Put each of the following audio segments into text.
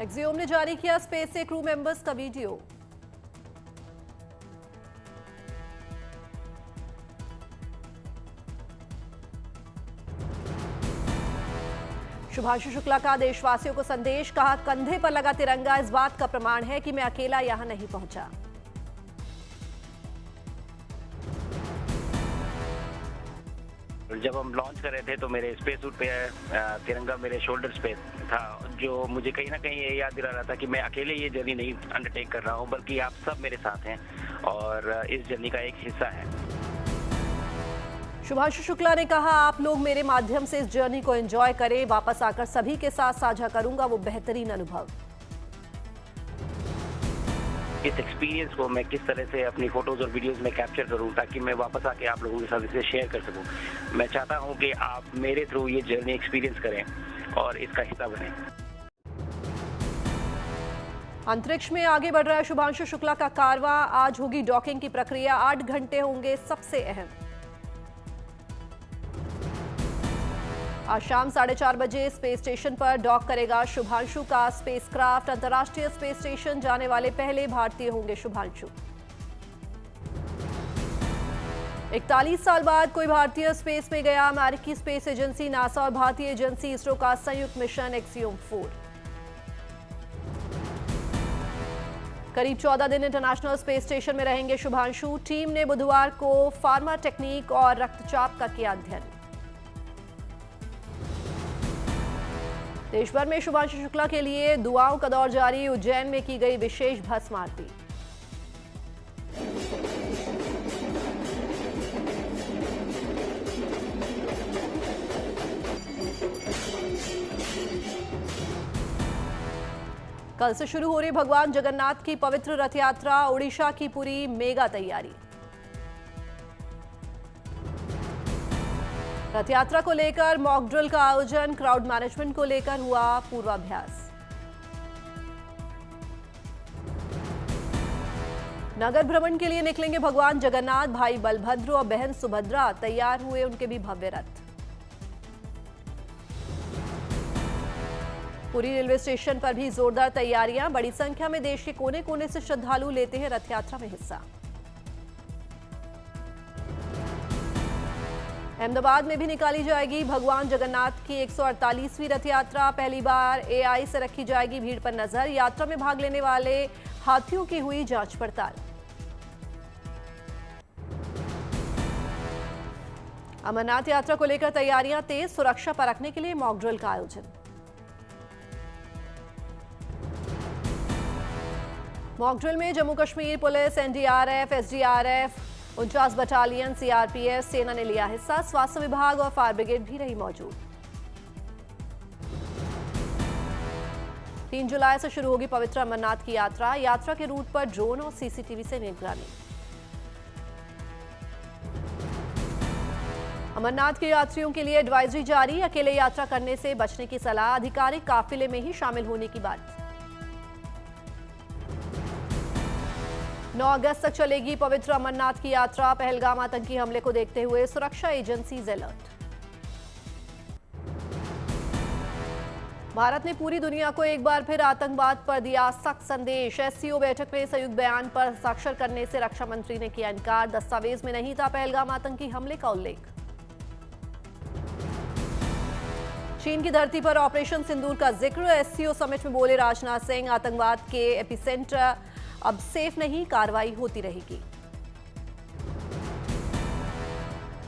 Axiom ने जारी किया स्पेस से क्रू मेंबर्स का वीडियो। शुभांशु शुक्ला का देशवासियों को संदेश, कहा कंधे पर लगा तिरंगा इस बात का प्रमाण है कि मैं अकेला यहां नहीं पहुंचा। जब हम लॉन्च कर रहे थे तो मेरे स्पेस सूट पे तिरंगा मेरे शोल्डर्स पे था, जो मुझे कहीं ना कहीं ये याद दिला रहा था कि मैं अकेले ये जर्नी नहीं अंडरटेक कर रहा हूँ, बल्कि आप सब मेरे साथ हैं और इस जर्नी का एक हिस्सा है। शुभांशु शुक्ला ने कहा, आप लोग मेरे माध्यम से इस जर्नी को एंजॉय करें, वापस आकर सभी के साथ साझा करूंगा वो बेहतरीन अनुभव। इस एक्सपीरियंस को मैं किस तरह से अपनी फोटोज और वीडियोस में कैप्चर करूं ताकि मैं वापस आके आप लोगों के साथ इसे शेयर कर सकूं। मैं चाहता हूं कि आप मेरे थ्रू ये जर्नी एक्सपीरियंस करें और इसका हिस्सा बनें। अंतरिक्ष में आगे बढ़ रहा है शुभांशु शुक्ला का कारवां। आज होगी डॉकिंग की प्रक्रिया, 8 घंटे होंगे सबसे अहम। आज शाम 4:30 बजे स्पेस स्टेशन पर डॉक करेगा शुभांशु का स्पेसक्राफ्ट। अंतर्राष्ट्रीय स्पेस स्टेशन जाने वाले पहले भारतीय होंगे शुभांशु। 41 साल बाद कोई भारतीय स्पेस में गया। अमेरिकी स्पेस एजेंसी नासा और भारतीय एजेंसी इसरो का संयुक्त मिशन एक्सियोम 4। करीब 14 दिन इंटरनेशनल स्पेस स्टेशन में रहेंगे शुभांशु। टीम ने बुधवार को फार्मा टेक्निक और रक्तचाप का किया अध्ययन। देश भर में शुभांशु शुक्ला के लिए दुआओं का दौर जारी। उज्जैन में की गई विशेष भस्म आरती। कल से शुरू हो रही भगवान जगन्नाथ की पवित्र रथ यात्रा। ओडिशा की पूरी मेगा तैयारी। रथ यात्रा को लेकर मॉक ड्रिल का आयोजन। क्राउड मैनेजमेंट को लेकर हुआ पूर्वाभ्यास। नगर भ्रमण के लिए निकलेंगे भगवान जगन्नाथ। भाई बलभद्र और बहन सुभद्रा तैयार हुए, उनके भी भव्य रथ। पुरी रेलवे स्टेशन पर भी जोरदार तैयारियां। बड़ी संख्या में देश के कोने कोने से श्रद्धालु लेते हैं रथ यात्रा में हिस्सा। अहमदाबाद में भी निकाली जाएगी भगवान जगन्नाथ की 148वीं रथ यात्रा। पहली बार एआई से रखी जाएगी भीड़ पर नजर। यात्रा में भाग लेने वाले हाथियों की हुई जांच पड़ताल। अमरनाथ यात्रा को लेकर तैयारियां तेज। सुरक्षा परखने के लिए मॉक ड्रिल का आयोजन। मॉक ड्रिल में Jammu Kashmir police, NDRF, SDRF, 49 battalion, CRPF, सेना ने लिया हिस्सा। स्वास्थ्य विभाग और फायर ब्रिगेड भी रही मौजूद। 3 जुलाई से शुरू होगी पवित्र अमरनाथ की यात्रा। यात्रा के रूट पर ड्रोन और सीसीटीवी से निगरानी। अमरनाथ के यात्रियों के लिए एडवाइजरी जारी। अकेले यात्रा करने से बचने की सलाह। आधिकारिक काफिले में ही शामिल होने की बात। 9 अगस्त तक चलेगी पवित्र अमरनाथ की यात्रा। पहलगाम आतंकी हमले को देखते हुए सुरक्षा एजेंसीज अलर्ट। भारत ने पूरी दुनिया को एक बार फिर आतंकवाद पर दिया सख्त संदेश। एससीओ बैठक में संयुक्त बयान पर हस्ताक्षर करने से रक्षा मंत्री ने किया इनकार। दस्तावेज में नहीं था पहलगाम आतंकी हमले का उल्लेख। चीन की धरती पर ऑपरेशन सिंदूर का जिक्र। एससीओ समिट में बोले राजनाथ सिंह, आतंकवाद के एपिसेंटर अब सेफ नहीं, कार्रवाई होती रहेगी।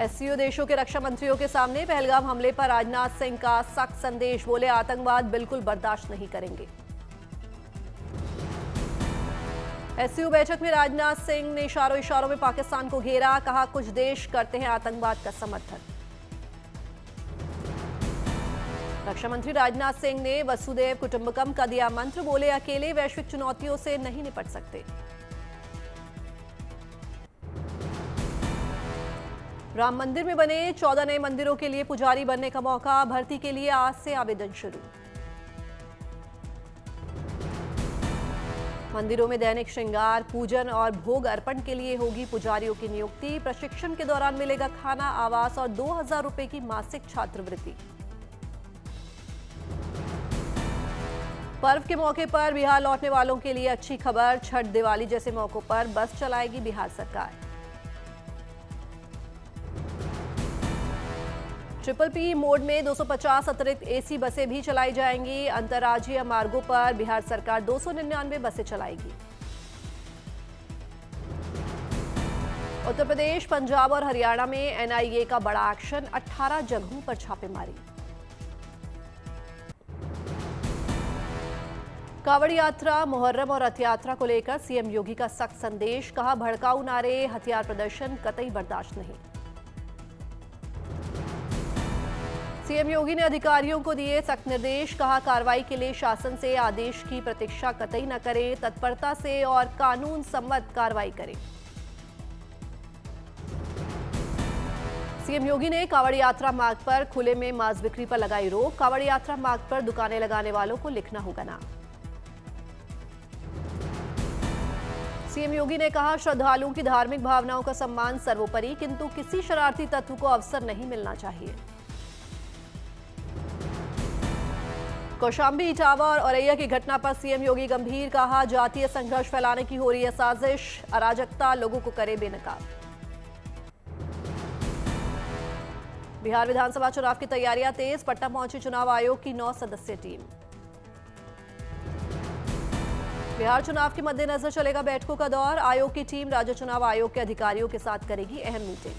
एससीओ देशों के रक्षा मंत्रियों के सामने पहलगाम हमले पर राजनाथ सिंह का सख्त संदेश। बोले आतंकवाद बिल्कुल बर्दाश्त नहीं करेंगे। एससीओ बैठक में राजनाथ सिंह ने इशारों में पाकिस्तान को घेरा। कहा कुछ देश करते हैं आतंकवाद का समर्थन। रक्षा मंत्री राजनाथ सिंह ने वसुदेव कुटुंबकम का दिया मंत्र। बोले अकेले वैश्विक चुनौतियों से नहीं निपट सकते। राम मंदिर में बने 14 नए मंदिरों के लिए पुजारी बनने का मौका। भर्ती के लिए आज से आवेदन शुरू। मंदिरों में दैनिक श्रृंगार, पूजन और भोग अर्पण के लिए होगी पुजारियों की नियुक्ति। प्रशिक्षण के दौरान मिलेगा खाना, आवास और 2000 रुपए की मासिक छात्रवृत्ति। पर्व के मौके पर बिहार लौटने वालों के लिए अच्छी खबर। छठ, दिवाली जैसे मौकों पर बस चलाएगी बिहार सरकार। ट्रिपल पी मोड में 250 अतिरिक्त एसी बसें भी चलाई जाएंगी। अंतर्राज्यीय मार्गों पर बिहार सरकार 299 बसें चलाएगी। उत्तर प्रदेश, पंजाब और हरियाणा में एनआईए का बड़ा एक्शन, 18 जगहों पर छापेमारी। कांवड़ यात्रा, मुहर्रम और रथ यात्रा को लेकर सीएम योगी का सख्त संदेश। कहा, भड़काऊ नारे, हथियार प्रदर्शन कतई बर्दाश्त नहीं। सीएम योगी ने अधिकारियों को दिए सख्त निर्देश। कहा, कार्रवाई के लिए शासन से आदेश की प्रतीक्षा कतई न करें, तत्परता से और कानून सम्मत कार्रवाई करें। सीएम योगी ने कांवड़ यात्रा मार्ग पर खुले में मांस बिक्री पर लगाई रोक। कांवड़ यात्रा मार्ग पर दुकानें लगाने वालों को लिखना होगा नाम। सीएम योगी ने कहा, श्रद्धालुओं की धार्मिक भावनाओं का सम्मान सर्वोपरि, किंतु किसी शरारती तत्व को अवसर नहीं मिलना चाहिए। कौशाम्बी, इटावा और औरैया की घटना पर सीएम योगी गंभीर। कहा, जातीय संघर्ष फैलाने की हो रही है साजिश, अराजकता लोगों को करे बेनकाब। बिहार विधानसभा चुनाव की तैयारियां तेज। पटना पहुंची चुनाव आयोग की 9 सदस्यीय टीम। बिहार चुनाव के मद्देनजर चलेगा बैठकों का दौर। आयोग की टीम राज्य चुनाव आयोग के अधिकारियों के साथ करेगी अहम मीटिंग।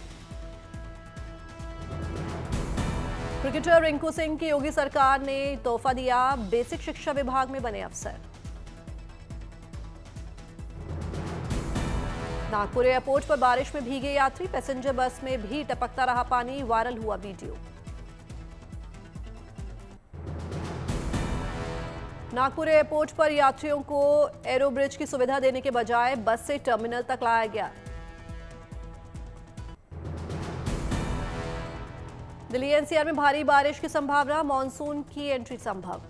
क्रिकेटर रिंकू सिंह की योगी सरकार ने तोहफा दिया, बेसिक शिक्षा विभाग में बने अफसर। नागपुर एयरपोर्ट पर बारिश में भीगे यात्री, पैसेंजर बस में भी टपकता रहा पानी, वायरल हुआ वीडियो। नागपुर एयरपोर्ट पर यात्रियों को एरो ब्रिज की सुविधा देने के बजाय बस से टर्मिनल तक लाया गया। दिल्ली एनसीआर में भारी बारिश की संभावना, मानसून की एंट्री संभव।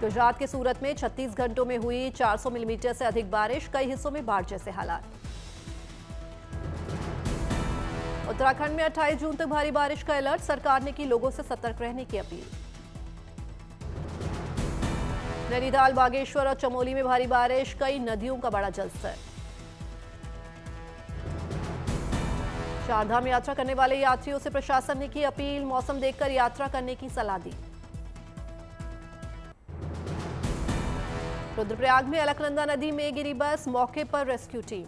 गुजरात के सूरत में 36 घंटों में हुई 400 मिलीमीटर से अधिक बारिश, कई हिस्सों में बाढ़ जैसे हालात। उत्तराखंड में 28 जून तक भारी बारिश का अलर्ट, सरकार ने की लोगों से सतर्क रहने की अपील। नैनीताल, बागेश्वर और चमोली में भारी बारिश, कई नदियों का बड़ा जलस्तर। चारधाम यात्रा करने वाले यात्रियों से प्रशासन ने की अपील, मौसम देखकर यात्रा करने की सलाह दी। रुद्रप्रयाग में अलकनंदा नदी में गिरी बस, मौके पर रेस्क्यू टीम।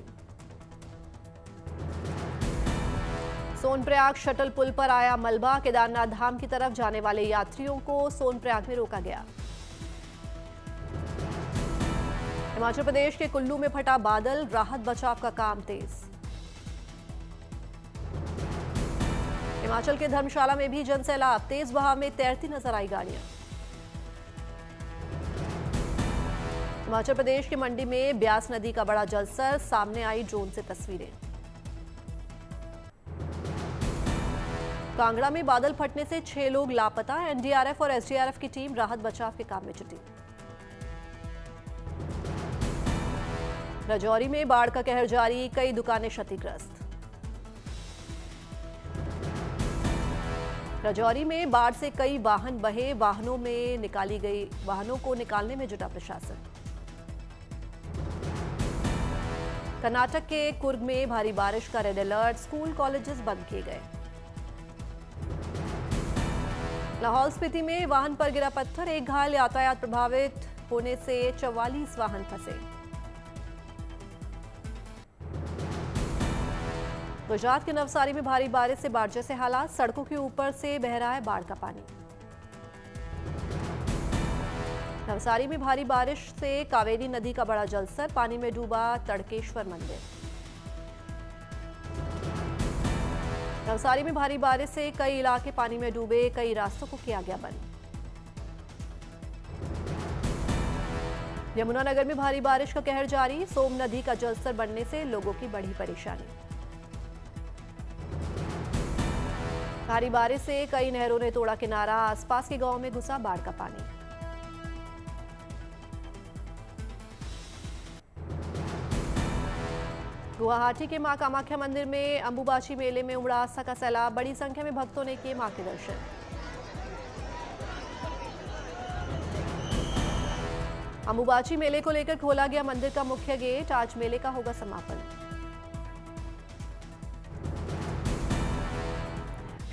सोनप्रयाग शटल पुल पर आया मलबा, केदारनाथ धाम की तरफ जाने वाले यात्रियों को सोनप्रयाग में रोका गया। हिमाचल प्रदेश के कुल्लू में फटा बादल, राहत बचाव का काम तेज। हिमाचल के धर्मशाला में भी जनसैलाब, तेज बहाव में तैरती नजर आई गाड़ियां। हिमाचल प्रदेश के मंडी में ब्यास नदी का बड़ा जलस्तर, सामने आई ड्रोन से तस्वीरें। कांगड़ा में बादल फटने से 6 लोग लापता, एनडीआरएफ और एसडीआरएफ की टीम राहत बचाव के काम में जुटी। राजौरी में बाढ़ का कहर जारी, कई दुकानें क्षतिग्रस्त। राजौरी में बाढ़ से कई वाहन बहे, वाहनों को निकालने में जुटा प्रशासन। कर्नाटक के कुर्ग में भारी बारिश का रेड अलर्ट, स्कूल कॉलेजेस बंद किए गए। लाहौल स्पीति में वाहन पर गिरा पत्थर, एक घायल, यातायात प्रभावित होने से 44 वाहन फंसे। गुजरात के नवसारी में भारी बारिश से बाढ़ जैसे हालात, सड़कों के ऊपर से बह रहा है बाढ़ का पानी। नवसारी में भारी बारिश से कावेरी नदी का बड़ा जलस्तर, पानी में डूबा तड़केश्वर मंदिर। नवसारी में भारी बारिश से कई इलाके पानी में डूबे, कई रास्तों को किया गया बंद। यमुनानगर में भारी बारिश का कहर जारी, सोम नदी का जलस्तर बढ़ने से लोगों की बढ़ी परेशानी। भारी बारिश से कई नहरों ने तोड़ा किनारा, आसपास के गांव में घुसा बाढ़ का पानी। गुवाहाटी के मां कामाख्या मंदिर में अंबुबाची मेले में उमड़ा आस्था का सैलाब, बड़ी संख्या में भक्तों ने किए मां के दर्शन। अंबुबाची मेले को लेकर खोला गया मंदिर का मुख्य गेट, आज मेले का होगा समापन।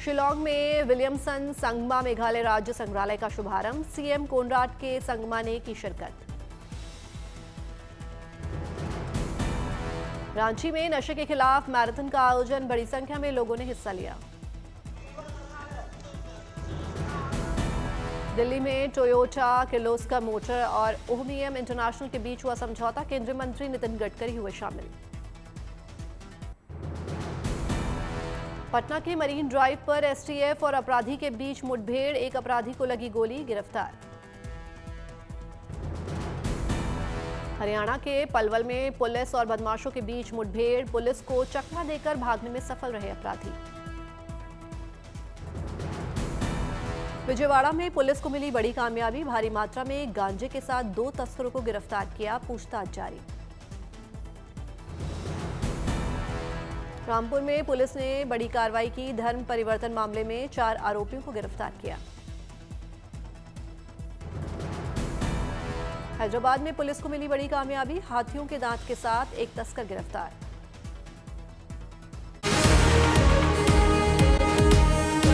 शिलांग में विलियमसन संगमा मेघालय राज्य संग्रहालय का शुभारंभ, सीएम कोनराड के संगमा ने की शिरकत। रांची में नशे के खिलाफ मैराथन का आयोजन, बड़ी संख्या में लोगों ने हिस्सा लिया। दिल्ली में टोयोटा, किर्लोस्कर मोटर और ओहमीएम इंटरनेशनल के बीच हुआ समझौता, केंद्रीय मंत्री नितिन गडकरी हुए शामिल। पटना के मरीन ड्राइव पर एसटीएफ और अपराधी के बीच मुठभेड़, एक अपराधी को लगी गोली, गिरफ्तार। हरियाणा के पलवल में पुलिस और बदमाशों के बीच मुठभेड़, पुलिस को चकमा देकर भागने में सफल रहे अपराधी। विजयवाड़ा में पुलिस को मिली बड़ी कामयाबी, भारी मात्रा में गांजे के साथ 2 तस्करों को गिरफ्तार किया, पूछताछ जारी। रामपुर में पुलिस ने बड़ी कार्रवाई की, धर्म परिवर्तन मामले में 4 आरोपियों को गिरफ्तार किया। हैदराबाद में पुलिस को मिली बड़ी कामयाबी, हाथियों के दांत के साथ एक तस्कर गिरफ्तार।